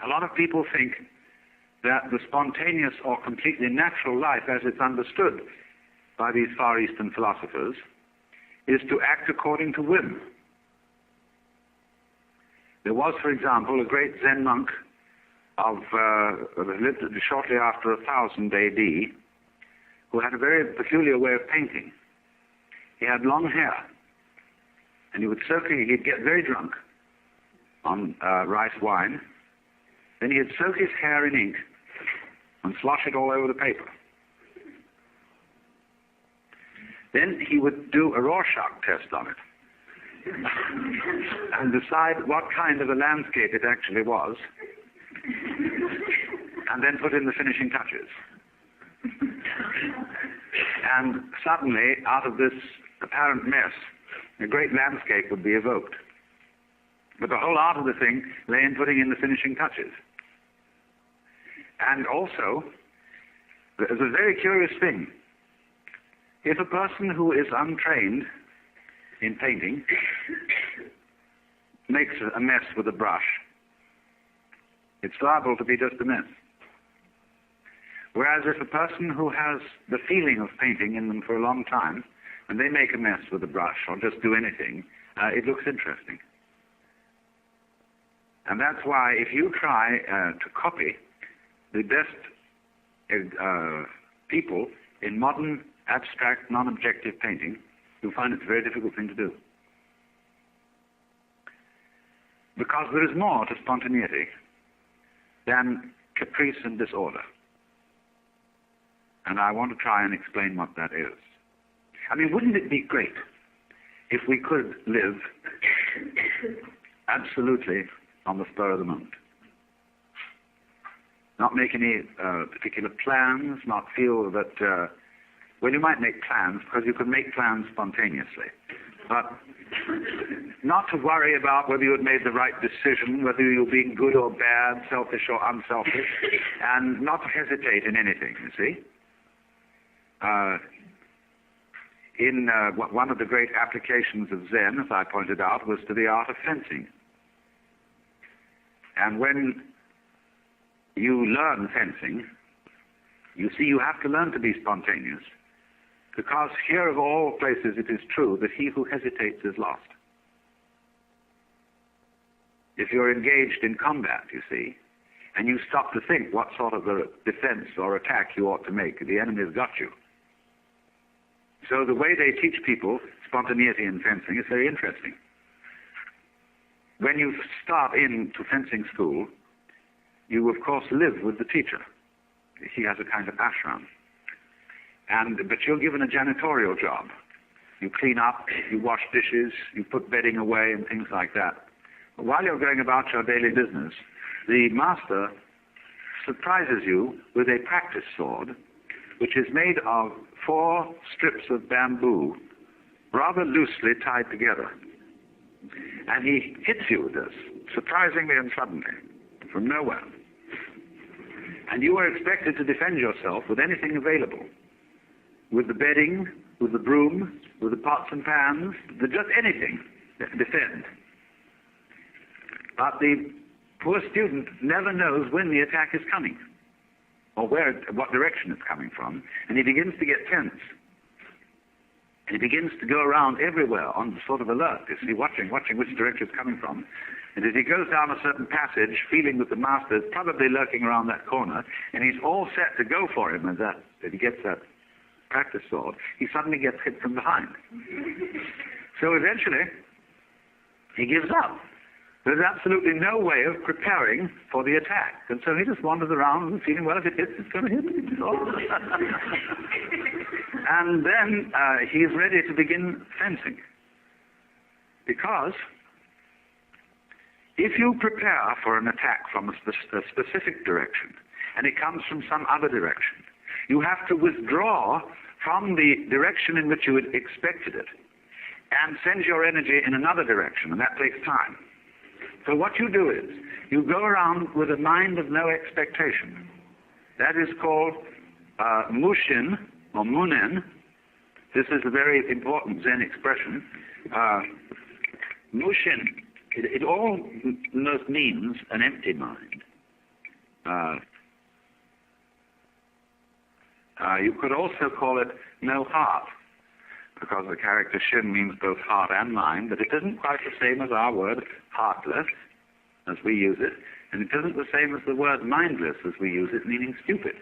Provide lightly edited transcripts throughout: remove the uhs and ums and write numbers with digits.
A lot of people think that the spontaneous or completely natural life, as it's understood by these Far Eastern philosophers, is to act according to whim. There was, for example, a great Zen monk lived shortly after 1000 AD, who had a very peculiar way of painting. He had long hair, and he'd get very drunk on rice wine. Then he'd soak his hair in ink and slosh it all over the paper. Then he would do a Rorschach test on it and decide what kind of a landscape it actually was, and then put in the finishing touches. And suddenly, out of this apparent mess, a great landscape would be evoked. But the whole art of the thing lay in putting in the finishing touches. And also, there's a very curious thing. If a person who is untrained in painting makes a mess with a brush, it's liable to be just a mess. Whereas if a person who has the feeling of painting in them for a long time, and they make a mess with a brush or just do anything, it looks interesting. And that's why if you try to copy the best people in modern, abstract, non-objective painting, you'll find it's a very difficult thing to do. Because there is more to spontaneity than caprice and disorder. And I want to try and explain what that is. I mean, wouldn't it be great if we could live absolutely on the spur of the moment? Not make any particular plans, not feel that, well, you might make plans because you could make plans spontaneously, but not to worry about whether you had made the right decision, whether you were being good or bad, selfish or unselfish, and not to hesitate in anything, you see. One of the great applications of Zen, as I pointed out, was to the art of fencing. And when you learn fencing, you see you have to learn to be spontaneous, because here of all places it is true that he who hesitates is lost. If you're engaged in combat, you see, and you stop to think what sort of a defense or attack you ought to make, the enemy has got you. So the way they teach people spontaneity in fencing is very interesting. When you start into fencing school, you of course live with the teacher. He has a kind of ashram. But you're given a janitorial job. You clean up, you wash dishes, you put bedding away and things like that. But while you're going about your daily business, the master surprises you with a practice sword, which is made of 4 strips of bamboo, rather loosely tied together. And he hits you with this, surprisingly and suddenly, from nowhere. And you are expected to defend yourself with anything available. With the bedding, with the broom, with the pots and pans, just anything, defend. But the poor student never knows when the attack is coming, or what direction it's coming from, and he begins to get tense. And he begins to go around everywhere on sort of alert, you see, watching which direction it's coming from. And as he goes down a certain passage, feeling that the master is probably lurking around that corner, and he's all set to go for him, and he gets that practice sword, he suddenly gets hit from behind. So eventually, he gives up. There's absolutely no way of preparing for the attack. And so he just wanders around and feeling, well, if it hits, it's going to hit me. And then he's ready to begin fencing. Because if you prepare for an attack from a specific direction, and it comes from some other direction, you have to withdraw from the direction in which you had expected it and send your energy in another direction, and that takes time. So what you do is, you go around with a mind of no expectation. That is called mushin, or munen. This is a very important Zen expression. Mushin, it almost means an empty mind. You could also call it no heart, because the character shin means both heart and mind, but it isn't quite the same as our word heartless, as we use it, and it isn't the same as the word mindless as we use it, meaning stupid.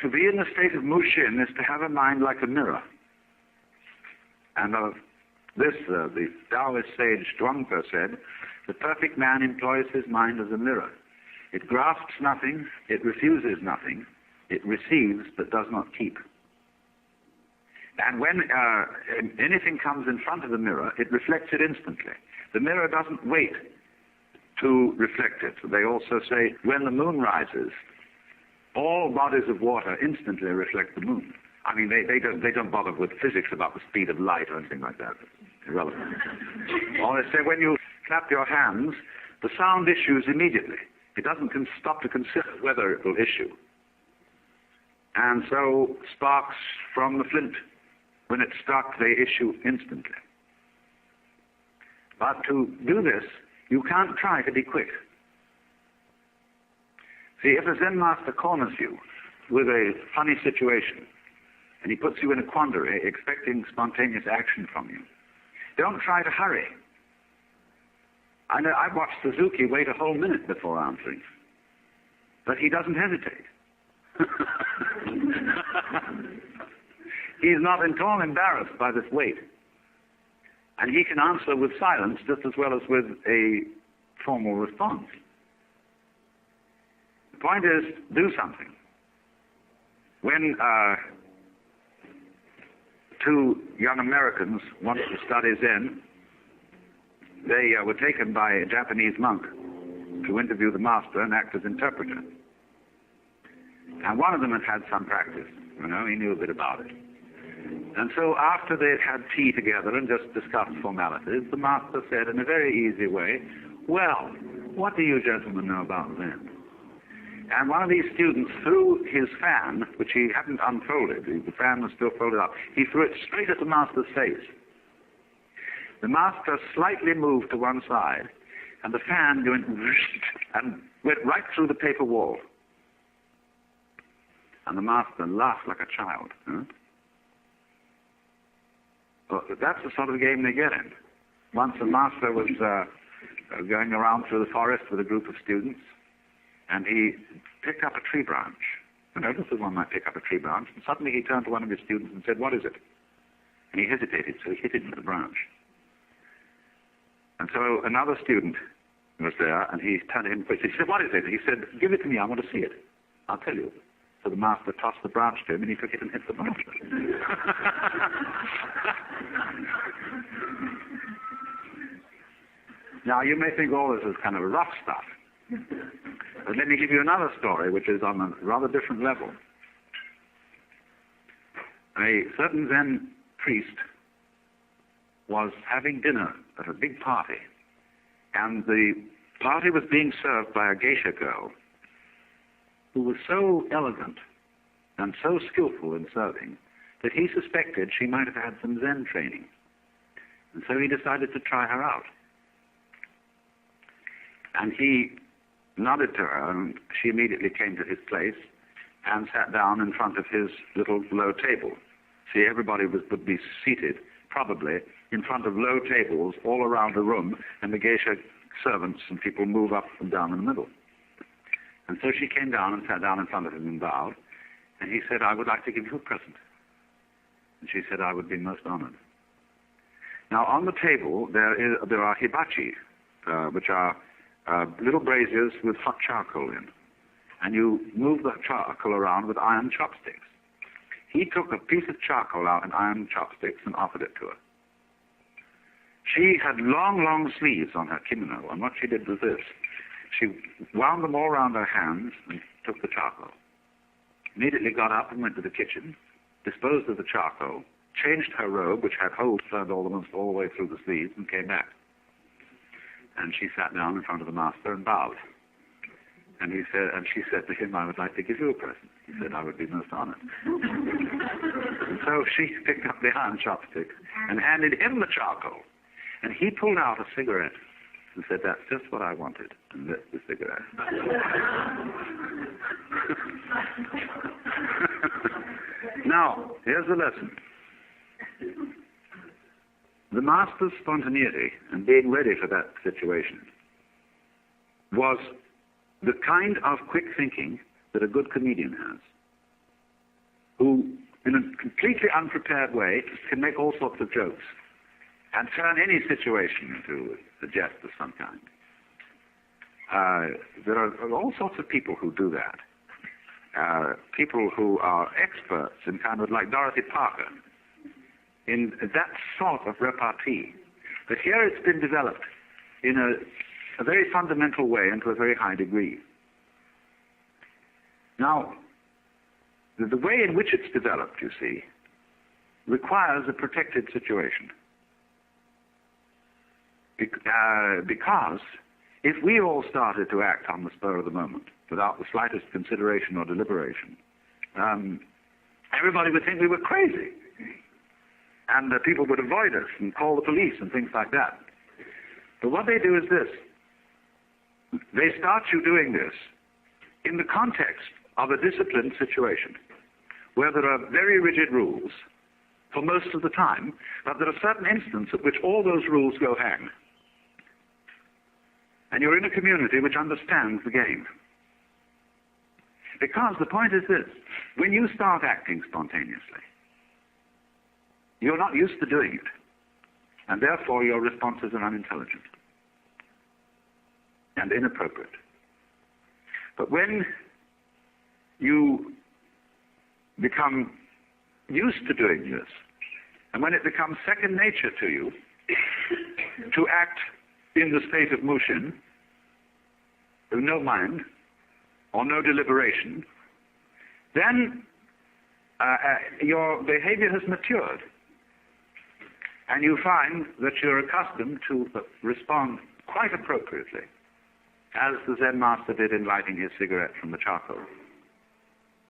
To be in the state of mushin is to have a mind like a mirror. And of this, the Taoist sage Zhuangzi said, the perfect man employs his mind as a mirror. It grasps nothing, it refuses nothing, it receives but does not keep. And when anything comes in front of the mirror, it reflects it instantly. The mirror doesn't wait to reflect it. They also say, when the moon rises, all bodies of water instantly reflect the moon. I mean, they don't bother with physics about the speed of light or anything like that. It's irrelevant. Or they say, when you clap your hands, the sound issues immediately. It doesn't stop to consider whether it will issue. And so sparks from the flint, when it's struck, they issue instantly. But to do this, you can't try to be quick. See, if a Zen master corners you with a funny situation, and he puts you in a quandary, expecting spontaneous action from you, don't try to hurry. I know I've watched Suzuki wait a whole minute before answering, but he doesn't hesitate. He's not at all embarrassed by this wait. And he can answer with silence just as well as with a formal response. The point is, do something. When two young Americans wanted to study Zen, they were taken by a Japanese monk to interview the master and act as interpreter. And one of them had had some practice. You know, he knew a bit about it. And so after they'd had tea together and just discussed formalities, the master said in a very easy way, well, what do you gentlemen know about Zen? And one of these students threw his fan, which he hadn't unfolded, the fan was still folded up, he threw it straight at the master's face. The master slightly moved to one side, and the fan went and went right through the paper wall. And the master laughed like a child. Huh? Well, that's the sort of game they get in. Once the master was going around through the forest with a group of students, and he picked up a tree branch. You know, just as one might pick up a tree branch, and suddenly he turned to one of his students and said, what is it? And he hesitated, so he hit it with the branch. And so another student was there, and he turned to him quickly. He said, what is it? He said, give it to me, I want to see it. I'll tell you. So the master tossed the branch to him, and he took it and hit the branch. Now, you may think all this is kind of rough stuff. But let me give you another story, which is on a rather different level. A certain Zen priest was having dinner at a big party, and the party was being served by a geisha girl who was so elegant and so skillful in serving that he suspected she might have had some Zen training. And so he decided to try her out. And he nodded to her, and she immediately came to his place and sat down in front of his little low table. See, everybody would be seated, probably, in front of low tables all around the room, and the geisha servants and people move up and down in the middle. And so she came down and sat down in front of him and bowed, and he said, I would like to give you a present. And she said, I would be most honored. Now, on the table, there are hibachi, which are little braziers with hot charcoal in. And you move the charcoal around with iron chopsticks. He took a piece of charcoal out in iron chopsticks and offered it to her. She had long, long sleeves on her kimono, and what she did was this. She wound them all around her hands and took the charcoal. Immediately got up and went to the kitchen, disposed of the charcoal, changed her robe, which had holes turned almost all the way through the sleeves, and came back. And she sat down in front of the master and bowed. And she said to him, I would like to give you a present. He said, I would be most honored. And so she picked up the iron chopstick and handed him the charcoal. And he pulled out a cigarette and said, that's just what I wanted, and lit the cigarette. Now, here's the lesson. The master's spontaneity and being ready for that situation was the kind of quick thinking that a good comedian has, who, in a completely unprepared way, can make all sorts of jokes and turn any situation into a jest of some kind. There are all sorts of people who do that. People who are experts in kind of like Dorothy Parker, in that sort of repartee. But here it's been developed in a very fundamental way and to a very high degree. Now, the way in which it's developed, you see, requires a protected situation. Because if we all started to act on the spur of the moment, without the slightest consideration or deliberation, everybody would think we were crazy. And people would avoid us and call the police and things like that. But what they do is this. They start you doing this in the context of a disciplined situation, where there are very rigid rules for most of the time, but there are certain instances at which all those rules go hang. And you're in a community which understands the game. Because the point is this, when you start acting spontaneously, you're not used to doing it, and therefore your responses are unintelligent and inappropriate. But when you become used to doing this, and when it becomes second nature to you to act in the state of motion, with no mind or no deliberation, then your behavior has matured. And you find that you're accustomed to respond quite appropriately, as the Zen master did in lighting his cigarette from the charcoal.